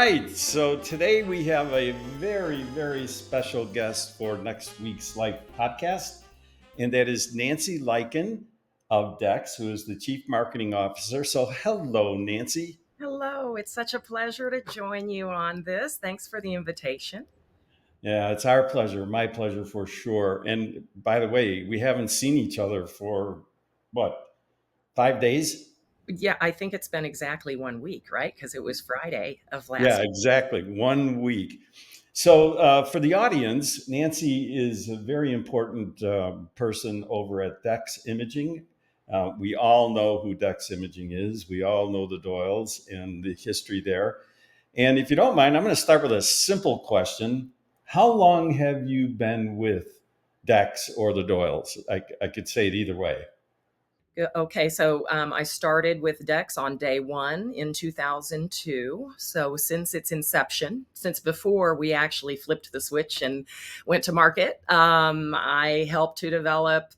right. So today we have a very, very special guest for next week's Life podcast, and that is Nancy Lycan of DEX, who is the Chief Marketing Officer. So, hello, Nancy. Hello, it's such a pleasure to join you on this. Thanks for the invitation. Yeah, it's our pleasure, my pleasure for sure. And by the way, we haven't seen each other for what, 5 days? Yeah, I think it's been exactly 1 week, right? Because it was Friday of Yeah, last. exactly. 1 week. So, for the audience, Nancy is a very important person over at DEX Imaging. We all know who DEX Imaging is. We all know the Doyles and the history there. And if you don't mind, I'm going to start with a simple question. How long have you been with DEX or the Doyles? I could say it either way. Okay, so I started with DEX on day one in 2002. So since its inception, since before we actually flipped the switch and went to market, I helped to develop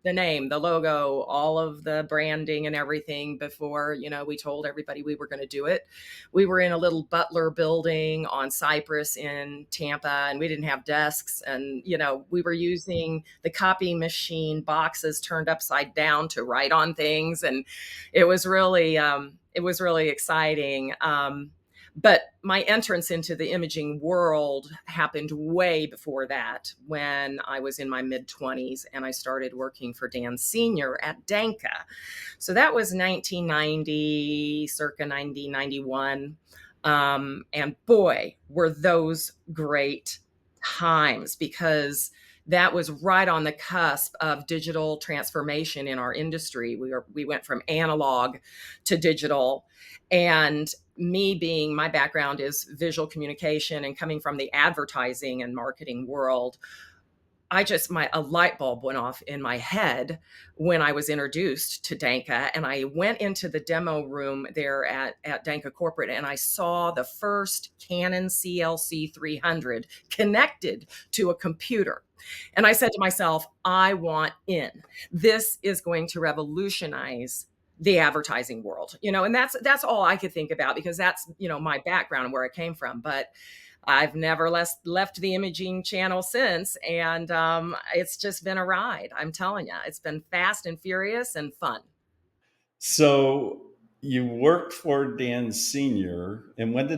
the name, the logo, all of the branding and everything before, we told everybody we were going to do it. We were in a little Butler building on Cypress in Tampa, and we didn't have desks. And, we were using the copy machine boxes turned upside down to write on things. And it was really exciting. But my entrance into the imaging world happened way before that, when I was in my mid 20s and I started working for Dan Sr. at Danka. So that was 1990, circa 90, 91. And boy, were those great times, because that was right on the cusp of digital transformation in our industry. We went from analog to digital. And my background is visual communication, and coming from the advertising and marketing world, a light bulb went off in my head when I was introduced to Danka, and I went into the demo room there at Danka Corporate, and I saw the first Canon CLC 300 connected to a computer. And I said to myself, I want in. This is going to revolutionize the advertising world, and that's all I could think about, because that's, my background and where I came from. But I've never left the imaging channel since. And it's just been a ride. I'm telling you, it's been fast and furious and fun. So, you worked for Dan Sr., and what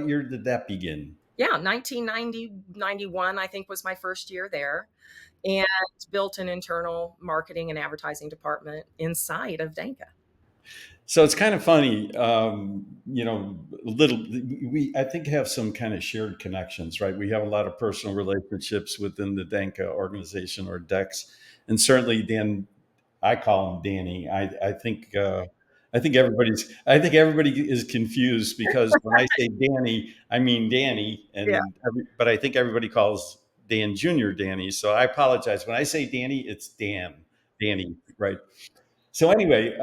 year did that begin? Yeah, 1990, 91, I think, was my first year there, and built an internal marketing and advertising department inside of Danka. So it's kind of funny, little. We I think have some kind of shared connections, right? We have a lot of personal relationships within the Danka organization or DEX, and certainly Dan. I call him Danny. I think everybody is confused because when I say Danny, I mean Danny, Yeah. but I think everybody calls Dan Jr. Danny. So I apologize when I say Danny. It's Danny, right? So anyway,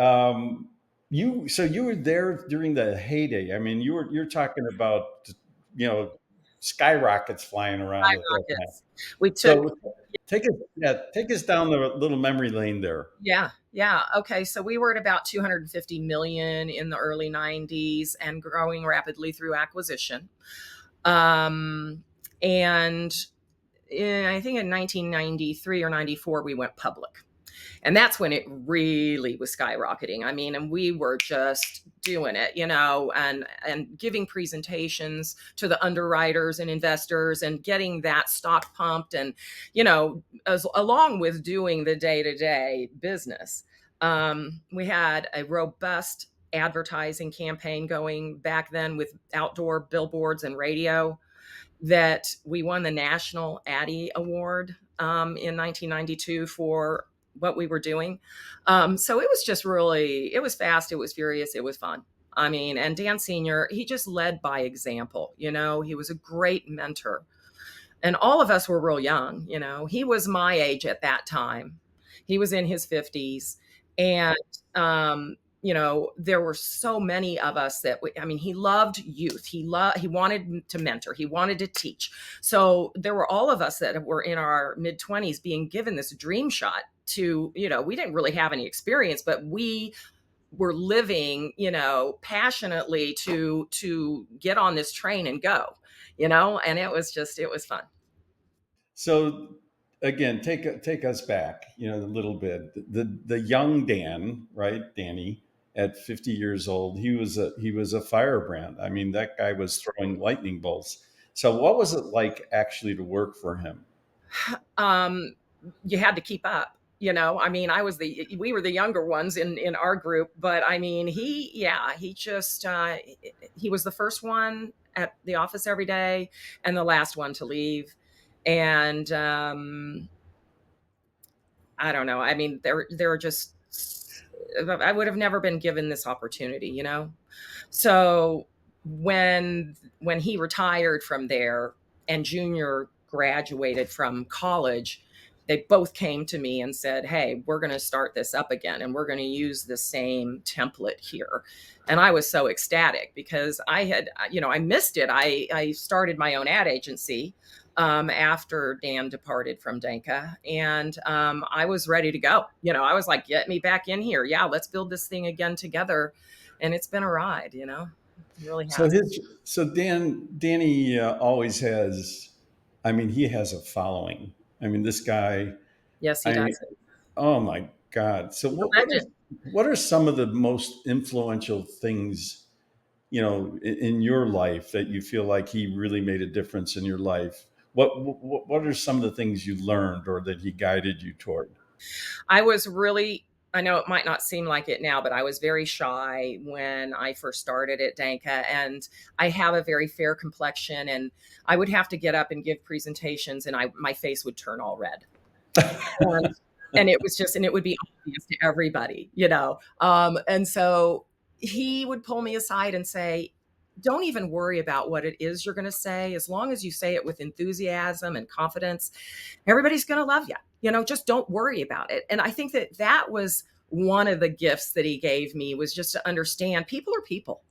you were there during the heyday. I mean, you're talking about skyrockets flying around at that time. Rockets. We took So take us down the little memory lane there. Yeah, yeah. Okay, so we were at about 250 million in the early 90s and growing rapidly through acquisition. And I think in 1993 or 94 we went public. And that's when it really was skyrocketing. I mean, and we were just doing it, and giving presentations to the underwriters and investors and getting that stock pumped, and, along with doing the day-to-day business. We had a robust advertising campaign going back then with outdoor billboards and radio, that we won the National Addy Award in 1992 for what we were doing. So it was just really, it was fast, it was furious, it was fun. I mean, and Dan Sr., he just led by example. He was a great mentor. And all of us were real young. He was my age at that time. He was in his 50s. And, there were so many of us that, he loved youth. He wanted to mentor. He wanted to teach. So there were all of us that were in our mid 20s being given this dream shot to, we didn't really have any experience, but we were living, passionately to get on this train and go, and it was fun. So again, take us back, a little bit. The young Dan, right, Danny, at 50 years old, he was a firebrand. I mean, that guy was throwing lightning bolts. So what was it like actually to work for him? um, you had to keep up. I mean, we were the younger ones in our group, but I mean, he just, he was the first one at the office every day and the last one to leave. And, I don't know. I mean, there are just, I would have never been given this opportunity. So when he retired from there and Junior graduated from college, they both came to me and said, "Hey, we're going to start this up again and we're going to use the same template here." And I was so ecstatic because I missed it. I started my own ad agency after Dan departed from Danka, and I was ready to go. I was like, "Get me back in here. Yeah, let's build this thing again together." And it's been a ride. It really So has. Danny always has. I mean, he has a following. I mean, this guy. Yes, he I mean, does. oh my God. So He's a legend. what are some of the most influential things, in your life that you feel like he really made a difference in your life? What are some of the things you learned or that he guided you toward? I know it might not seem like it now, but I was very shy when I first started at Danka, and I have a very fair complexion, and I would have to get up and give presentations, and my face would turn all red. And, and it would be obvious to everybody. And so he would pull me aside and say, "Don't even worry about what it is you're going to say. As long as you say it with enthusiasm and confidence, everybody's going to love you. Just don't worry about it." And I think that was one of the gifts that he gave me, was just to understand people are people.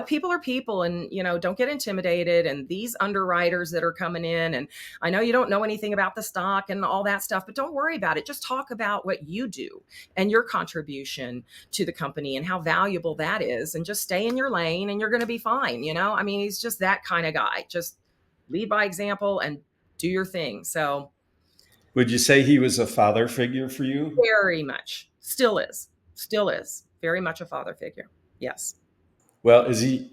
People are people, and don't get intimidated. And these underwriters that are coming in, and I know you don't know anything about the stock and all that stuff, but don't worry about it. Just talk about what you do and your contribution to the company and how valuable that is, and just stay in your lane and you're going to be fine. I mean, he's just that kind of guy. Just lead by example and do your thing. So Would you say he was a father figure for you? very much. Still is very much a father figure. Yes. Well, is he?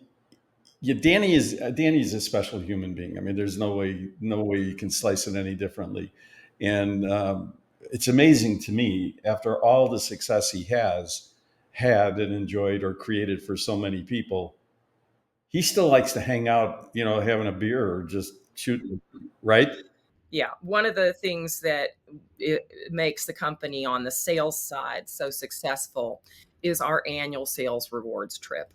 Yeah, Danny's a special human being. I mean, there's no way you can slice it any differently. And it's amazing to me, after all the success he has had and enjoyed or created for so many people, he still likes to hang out, having a beer or just shooting, right? Yeah. One of the things that it makes the company on the sales side so successful is our annual sales rewards trip,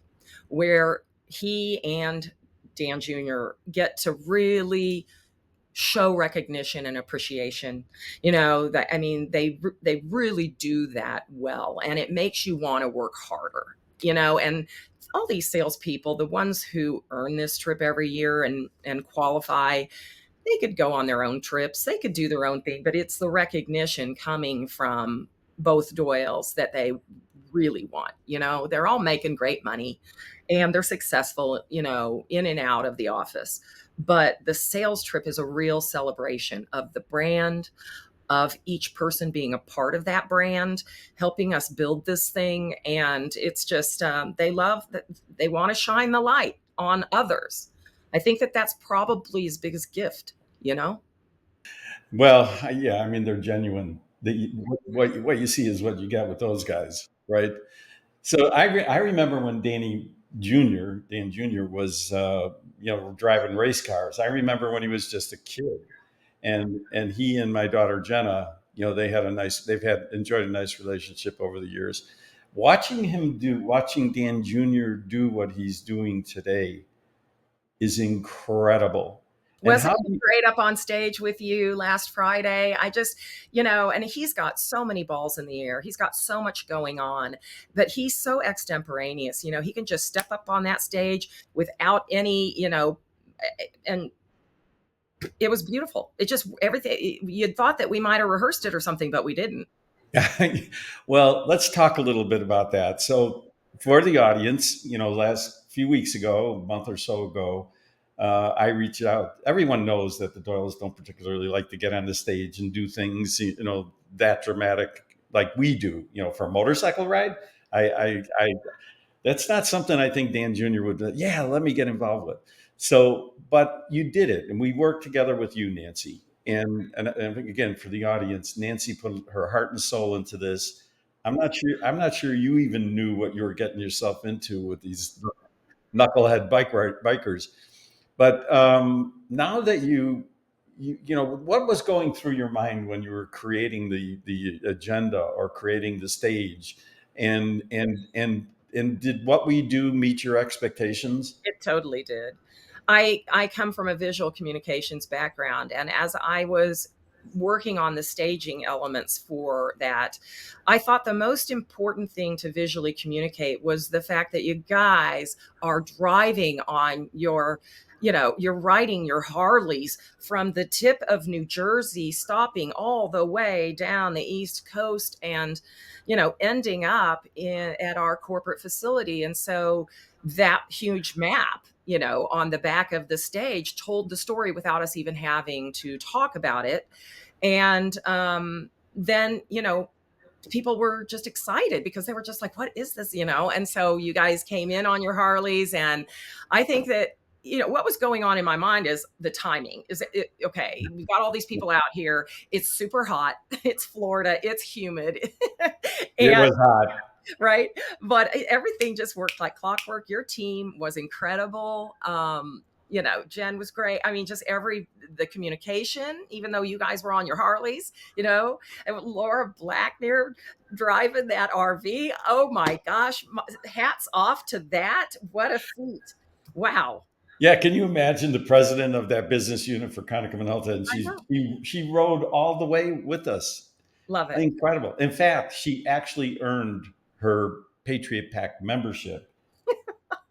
where he and Dan Jr. get to really show recognition and appreciation. That, I mean, they really do that well, and it makes you want to work harder. And all these salespeople, the ones who earn this trip every year and qualify, they could go on their own trips, they could do their own thing, but it's the recognition coming from both Doyles that they really want. They're all making great money and they're successful, in and out of the office. But the sales trip is a real celebration of the brand, of each person being a part of that brand, helping us build this thing. And it's just, they love that, they want to shine the light on others. I think that that's probably his biggest gift, you know? Well, yeah, I mean, they're genuine. What you see is what you get with those guys, right? So I remember when Dan Jr. was driving race cars. I remember when he was just a kid, and he and my daughter Jenna, they've had enjoyed a nice relationship over the years. Watching Dan Jr. do what he's doing today is incredible. And Wasn't how he great up on stage with you last Friday? I just, and he's got so many balls in the air. He's got so much going on, but he's so extemporaneous. He can just step up on that stage without any, and it was beautiful. It just, everything, you'd thought that we might have rehearsed it or something, but we didn't. Well, let's talk a little bit about that. So, for the audience, last few weeks ago, a month or so ago, I reached out. Everyone knows that the Doyles don't particularly like to get on the stage and do things, that dramatic like we do. For a motorcycle ride, I that's not something I think Dan Jr. would. Yeah, let me get involved with. So, but you did it, and we worked together with you, Nancy. And again, for the audience, Nancy put her heart and soul into this. I'm not sure you even knew what you were getting yourself into with these knucklehead bikers. But now that what was going through your mind when you were creating the agenda or creating the stage, and did what we do meet your expectations? It totally did. I come from a visual communications background, and as I was working on the staging elements for that, I thought the most important thing to visually communicate was the fact that you guys are driving on you're riding your Harleys from the tip of New Jersey, stopping all the way down the East Coast and, ending up at our corporate facility. And so that huge map, on the back of the stage told the story without us even having to talk about it. And then, people were just excited because they were just like, what is this? And so you guys came in on your Harleys. And I think that, what was going on in my mind is the timing is okay. We've got all these people out here. It's super hot. It's Florida. It's humid. It And was hot. right? But everything just worked like clockwork. Your team was incredible. Jen was great. I mean, just the communication, even though you guys were on your Harleys, and Laura Blackner driving that RV. Oh my gosh. Hats off to that. What a feat. Wow. Yeah, can you imagine the president of that business unit for Konica Minolta, and I know. she rode all the way with us. Love it. Incredible. In fact, she actually earned her Patriot Pack membership.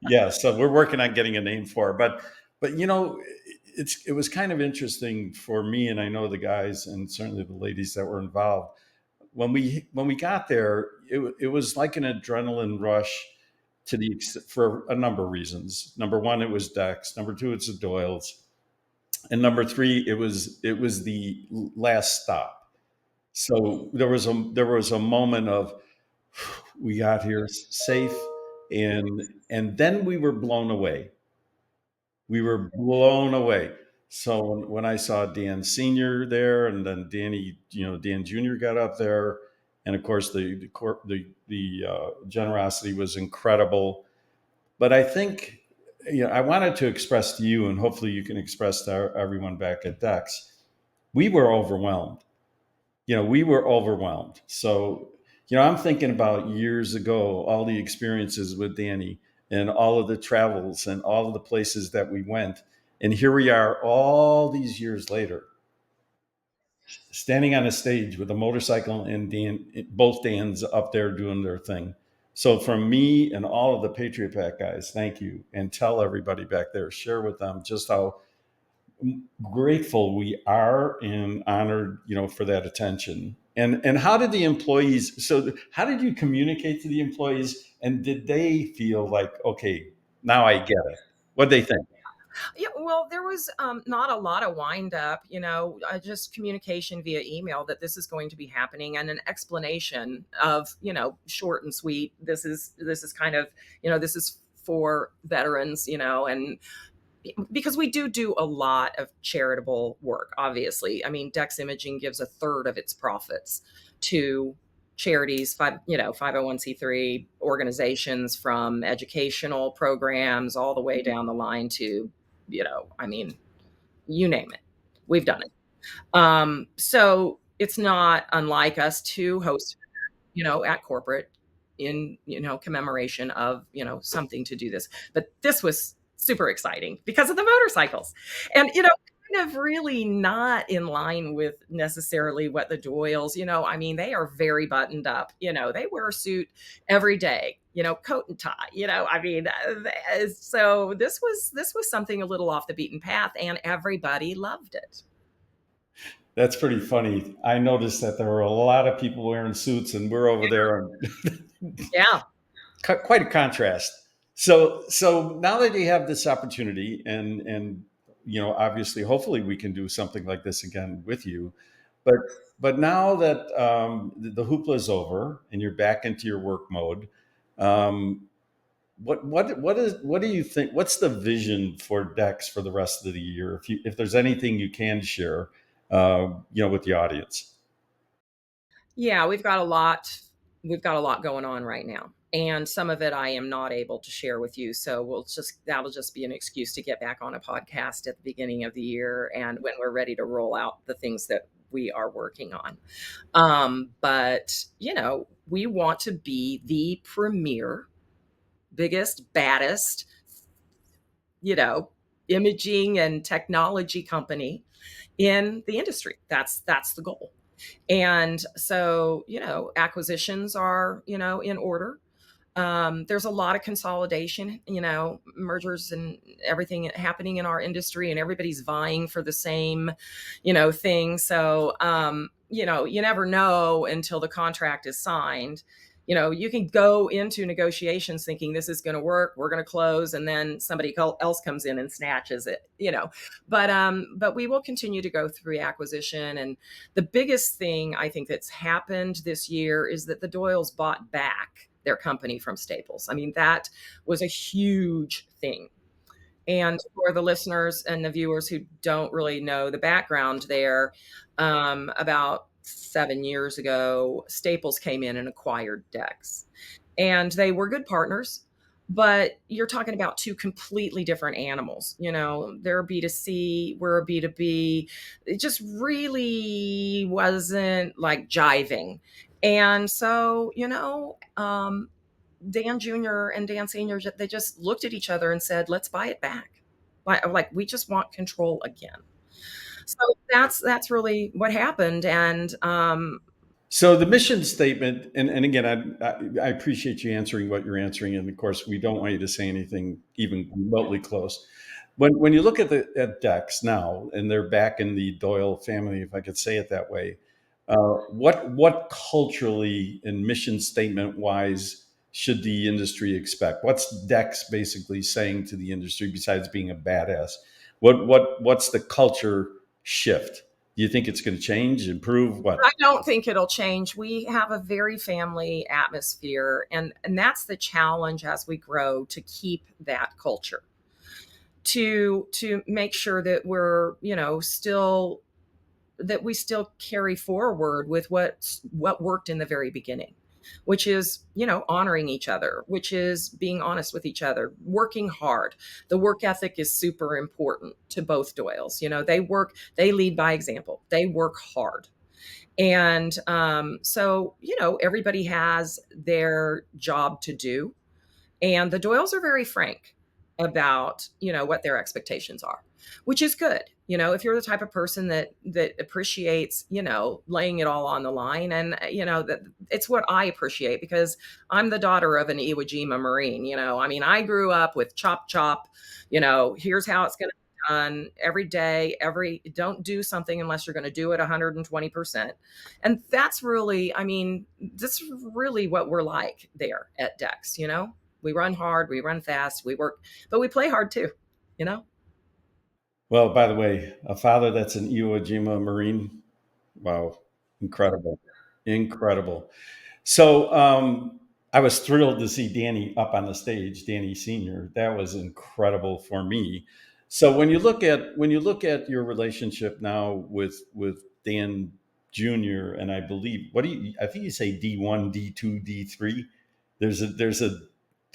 Yeah, so we're working on getting a name for her. But it was kind of interesting for me, and I know the guys and certainly the ladies that were involved. When we got there, it was like an adrenaline rush for a number of reasons. Number one, it was DEX. Number two, it's the Doyles. And number three, it was the last stop. So there was a moment of we got here safe, and then we were blown away. We were blown away. So when I saw Dan Sr. there, and then Dan Jr. got up there, and of course the generosity was incredible. But I think I wanted to express to you, and hopefully you can express to everyone back at DEX, we were overwhelmed. We were overwhelmed. So, I'm thinking about years ago, all the experiences with Danny and all of the travels and all of the places that we went. And here we are all these years later, standing on a stage with a motorcycle and both Dans up there doing their thing. So, from me and all of the Patriot Pack guys, thank you. And tell everybody back there, share with them just how grateful we are and honored, for that attention. And how did the employees? So how did you communicate to the employees? And did they feel like, okay, now I get it? What they think? Yeah, well, there was not a lot of wind up, just communication via email that this is going to be happening and an explanation of, short and sweet. This is kind of, this is for veterans, and because we do a lot of charitable work, obviously. I mean, DEX Imaging gives a third of its profits to charities, 501c3 organizations, from educational programs all the way down the line to, I mean, you name it. We've done it. So it's not unlike us to host, at corporate in, commemoration of, something to do this. But this was super exciting because of the motorcycles. And, kind of really not in line with necessarily what the Doyles, I mean, they are very buttoned up, they wear a suit every day, coat and tie, I mean, so this was something a little off the beaten path, and everybody loved it. That's pretty funny. I noticed that there were a lot of people wearing suits, and we're over there. Yeah. Quite a contrast. So now that you have this opportunity, and obviously, hopefully, we can do something like this again with you. But but now that the hoopla is over and you're back into your work mode, um, what do you think? What's the vision for DEX for the rest of the year? If there's anything you can share, with the audience. Yeah, we've got a lot going on right now. And some of it I am not able to share with you. So that'll just be an excuse to get back on a podcast at the beginning of the year and when we're ready to roll out the things that we are working on. But we want to be the premier, biggest, baddest, you know, imaging and technology company in the industry. That's the goal. And so, acquisitions are, in order. There's a lot of consolidation, mergers and everything happening in our industry, and everybody's vying for the same, thing. So, you never know until the contract is signed. You can go into negotiations thinking this is going to work, we're going to close, and then somebody else comes in and snatches it. But we will continue to go through acquisition. And the biggest thing I think that's happened this year is that the Doyles bought back their company from Staples. I mean, that was a huge thing. And for the listeners and the viewers who don't really know the background there, about 7 years ago, Staples came in and acquired DEX. And they were good partners, but you're talking about two completely different animals. They're B2C, we're a B2B. It just really wasn't like jiving. And so, Dan Jr. and Dan Sr., they just looked at each other and said, let's buy it back. Like we just want control again. So that's really what happened. And So the mission statement, and again, I appreciate you answering what you're answering, and of course, we don't want you to say anything even remotely close. When you look at DEX now, and they're back in the Doyle family, if I could say it that way, what culturally and mission statement wise should the industry expect? What's DEX basically saying to the industry besides being a badass? What's the culture shift? Do you think it's going to change, improve? I What? don't think it'll change. We have a very family atmosphere, and that's the challenge as we grow, to keep that culture, to make sure that we're, still that we still carry forward with what worked in the very beginning, which is, honoring each other, which is being honest with each other, working hard. The work ethic is super important to both Doyles. They lead by example, they work hard. And so, everybody has their job to do. And the Doyles are very frank about, what their expectations are, which is good. If you're the type of person that appreciates, laying it all on the line, and that it's what I appreciate, because I'm the daughter of an Iwo Jima Marine. I mean, I grew up with chop chop, here's how it's going to be done every day. Don't do something unless you're going to do it 120%. And that's really, I mean, that's really what we're like there at DEX. We run hard, we run fast, we work, but we play hard too, you know? Well, by the way, a father that's an Iwo Jima Marine. Wow, incredible, incredible. So I was thrilled to see Danny up on the stage, Danny Sr. That was incredible for me. So when you look at your relationship now with Dan Jr. and I believe I think you say D1, D2, D3. There's a That's right.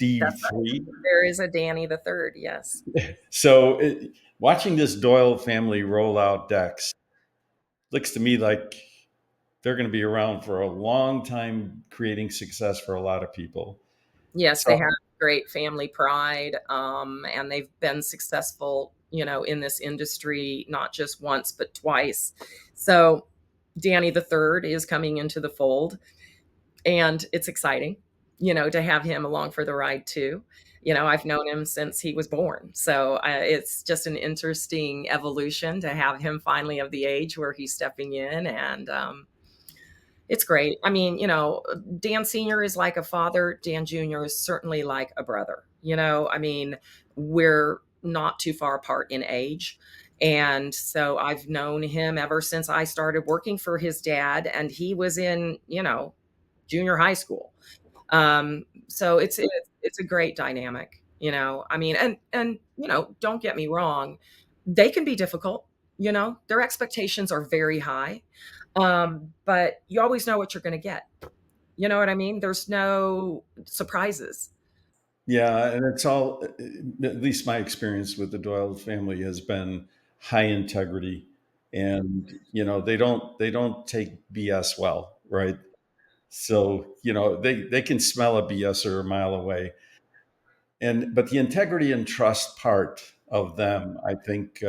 D3. There is a Danny the third, yes. So watching this Doyle family roll out decks looks to me like they're going to be around for a long time, creating success for a lot of people. Yes, they So, have great family pride, and they've been successful, in this industry, not just once, but twice. So Danny the third is coming into the fold, and it's exciting, to have him along for the ride too. I've known him since he was born. So it's just an interesting evolution to have him finally of the age where he's stepping in. And it's great. I mean, Dan Sr. is like a father. Dan Jr. is certainly like a brother. I mean, we're not too far apart in age. And so I've known him ever since I started working for his dad, and he was in, junior high school. So it's a great dynamic, I mean, and don't get me wrong, they can be difficult, their expectations are very high. But you always know what you're going to get. You know what I mean? There's no surprises. Yeah, and it's all, at least my experience with the Doyle family has been high integrity, and they don't take BS well, right? So they can smell a BSer a mile away, and but the integrity and trust part of them, I think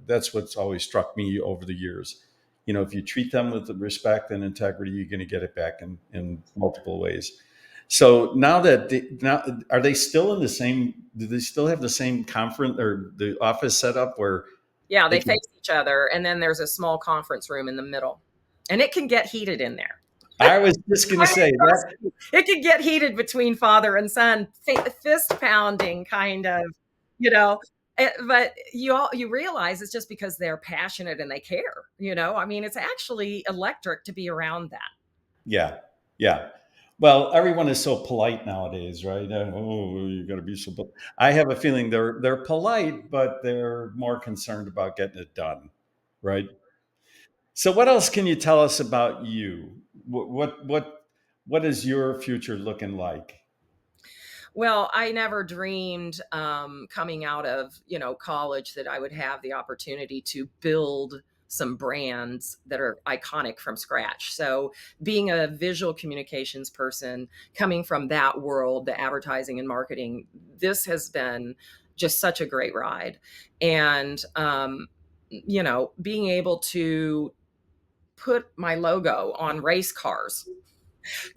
that's what's always struck me over the years. If you treat them with respect and integrity, you're going to get it back in multiple ways. So now, are they still in the same? Do they still have the same conference or the office setup where Yeah, they they can? face each other, and then there's a small conference room in the middle, and it can get heated in there. I was just going to I mean, say trust that. me, it can get heated between father and son, fist pounding kind of, you know. But you realize it's just because they're passionate and they care. I mean, it's actually electric to be around that. Yeah, yeah. Well, everyone is so polite nowadays, right? Oh, you got to be so. I have a feeling they're polite, but they're more concerned about getting it done, right? So, what else can you tell us about you? What is your future looking like? Well, I never dreamed coming out of college that I would have the opportunity to build some brands that are iconic from scratch. So, being a visual communications person, coming from that world, the advertising and marketing, this has been just such a great ride. And being able to put my logo on race cars,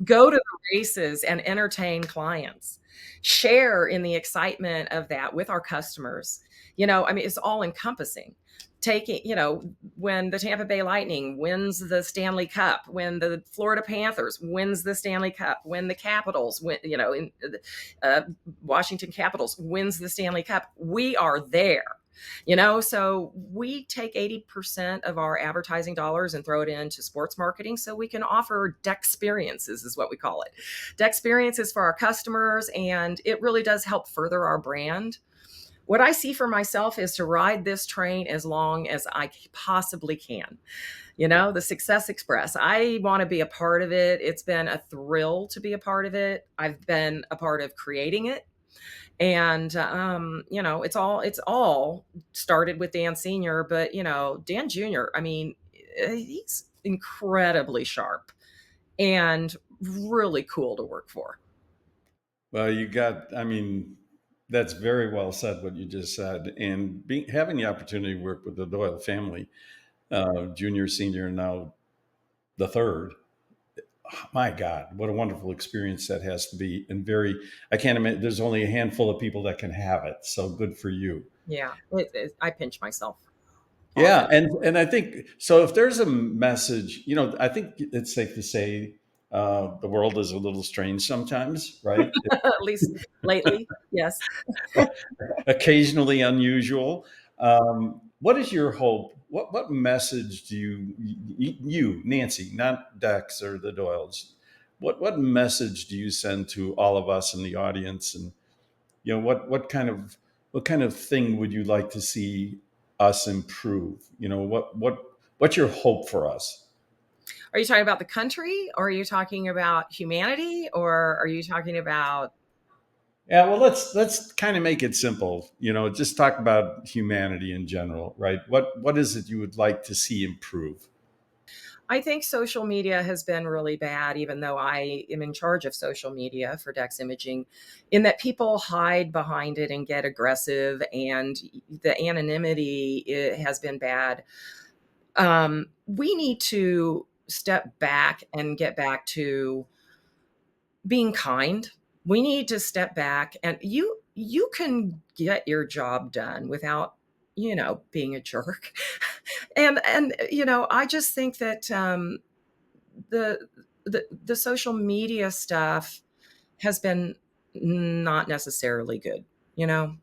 go to the races and entertain clients, share in the excitement of that with our customers. I mean, it's all encompassing. Taking, when the Tampa Bay Lightning wins the Stanley Cup, when the Florida Panthers wins the Stanley Cup, when the Capitals win, uh, Washington Capitals wins the Stanley Cup, we are there. So we take 80% of our advertising dollars and throw it into sports marketing so we can offer DEX experiences, is what we call it. DEX experiences for our customers, and it really does help further our brand. What I see for myself is to ride this train as long as I possibly can. The Success Express. I want to be a part of it. It's been a thrill to be a part of it. I've been a part of creating it. And it's all started with Dan Sr, but Dan Jr, I mean, he's incredibly sharp and really cool to work for. Well, I mean, that's very well said what you just said. And having the opportunity to work with the Doyle family, junior, senior, and now the third, my God, what a wonderful experience that has to be. And I can't imagine, there's only a handful of people that can have it. So good for you. Yeah, I pinch myself Yeah. often. And I think, so if there's a message, I think it's safe to say the world is a little strange sometimes, right? At least lately, yes. Occasionally unusual. What is your hope? What message do you, Nancy, not Dex or the Doyles, what message do you send to all of us in the audience? And what kind of thing would you like to see us improve? What's your hope for us? Are you talking about the country, or are you talking about humanity, or are you talking about? Yeah, well, let's kind of make it simple. Just talk about humanity in general, right? What is it you would like to see improve? I think social media has been really bad, even though I am in charge of social media for DEX Imaging, in that people hide behind it and get aggressive, and the anonymity has been bad. We need to step back and get back to being kind. We need to step back, and you can get your job done without, being a jerk. And I just think that the the social media stuff has been not necessarily good. You know,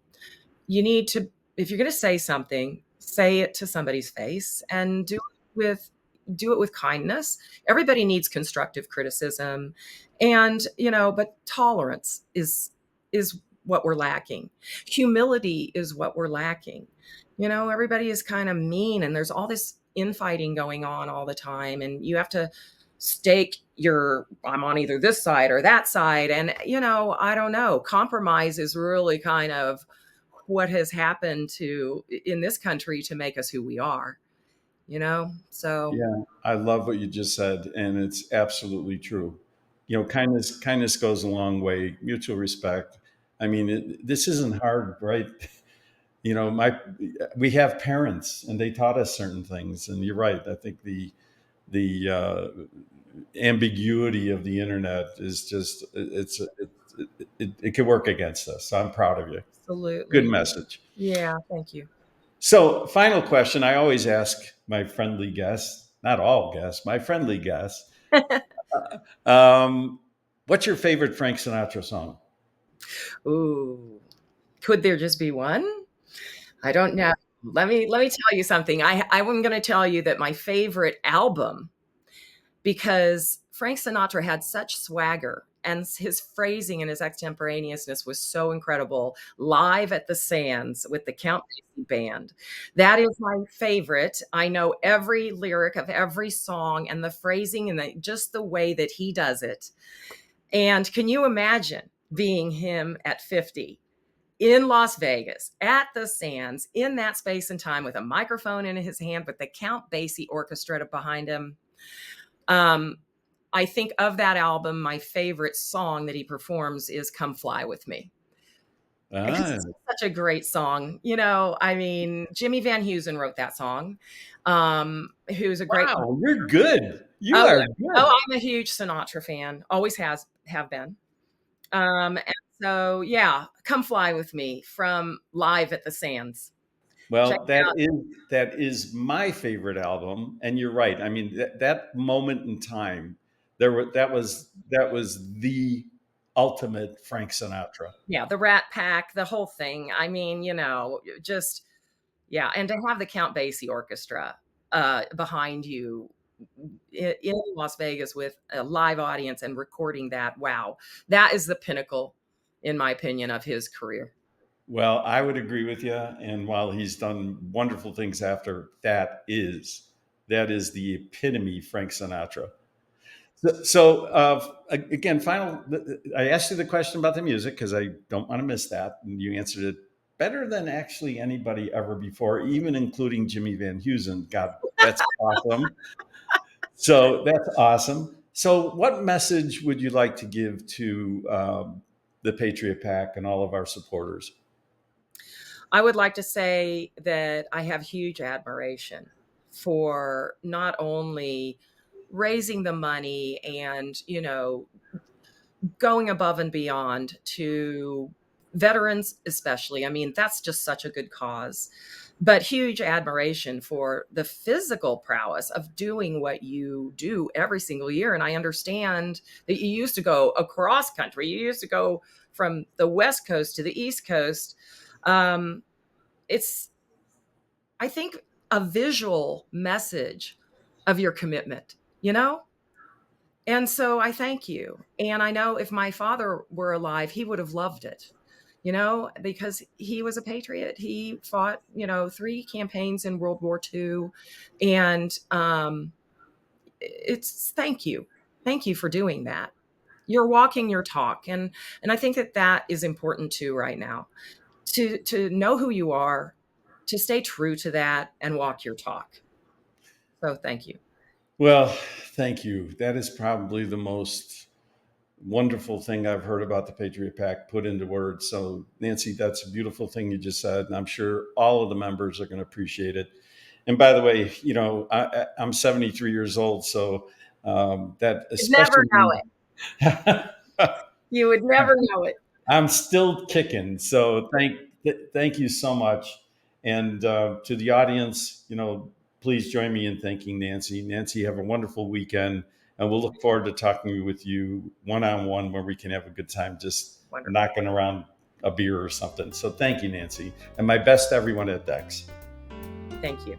you need to, if you're going to say it to somebody's face, and do it with kindness. Everybody needs constructive criticism, and but tolerance is what we're lacking. Humility is what we're lacking. Everybody is kind of mean, and there's all this infighting going on all the time, and you have to stake your, I'm on either this side or that side. And I don't know, compromise is really kind of what has happened to in this country to make us who we are. So Yeah, I love what you just said, and it's absolutely true. Kindness goes a long way. Mutual respect. I mean, this isn't hard, right? My we have parents, and they taught us certain things. And you're right. I think the ambiguity of the internet is just it could work against us. So I'm proud of you. Good absolutely. message. Yeah, thank you. So, final question I always ask my friendly guests, not all guests, my friendly guests. Um, what's your favorite Frank Sinatra song? Ooh, could there just be one? I don't know. Let me tell you something. I'm going to tell you that my favorite album, because Frank Sinatra had such swagger, and his phrasing and his extemporaneousness was so incredible live at the Sands with the Count Basie band. That is my favorite. I know every lyric of every song, and the phrasing, and just the way that he does it. And can you imagine being him at 50? In Las Vegas at the Sands in that space and time with a microphone in his hand with the Count Basie orchestra behind him. Um, I think of that album, my favorite song that he performs is Come Fly With Me. Because Ah, it's such a great song. I mean, Jimmy Van Heusen wrote that song, who's a great wow, you're good. You oh, are oh, good. I'm a huge Sinatra fan, always have been. And so, yeah, Come Fly With Me from Live at the Sands. Check Well, it out. that is my favorite album, and you're right. I mean, that moment in time, that was the ultimate Frank Sinatra. Yeah, the Rat Pack, the whole thing. I mean, just yeah, and to have the Count Basie orchestra behind you in Las Vegas with a live audience and recording that, wow, that is the pinnacle, in my opinion, of his career. Well, I would agree with you. And while he's done wonderful things after, that is the epitome Frank Sinatra. So, again, final. I asked you the question about the music because I don't want to miss that, and you answered it better than actually anybody ever before, even including Jimmy Van Heusen. God, that's awesome. So that's awesome. So, what message would you like to give to the Patriot Pack and all of our supporters? I would like to say that I have huge admiration for not only raising the money and, going above and beyond to veterans, especially. I mean, that's just such a good cause. But huge admiration for the physical prowess of doing what you do every single year. And I understand that you used to go across country, you used to go from the West Coast to the East Coast. It's, I think, a visual message of your commitment, you know? And so I thank you. And I know if my father were alive, he would have loved it, because he was a patriot. He fought, 3 campaigns in World War II. And it's thank you. Thank you for doing that. You're walking your talk. And I think that that is important too right now, to know who you are, to stay true to that and walk your talk. So thank you. Well, thank you. That is probably the most wonderful thing I've heard about the Patriot Pack put into words. So, Nancy, that's a beautiful thing you just said, and I'm sure all of the members are going to appreciate it. And by the way, I'm 73 years old, so that You'd never especially. know it. You would never know it. I'm still kicking. So thank you so much. And to the audience, please join me in thanking Nancy. Nancy, have a wonderful weekend. And we'll look forward to talking with you one-on-one where we can have a good time just Wonderful. knocking around a beer or something. So thank you, Nancy. And my best to everyone at DEX. Thank you.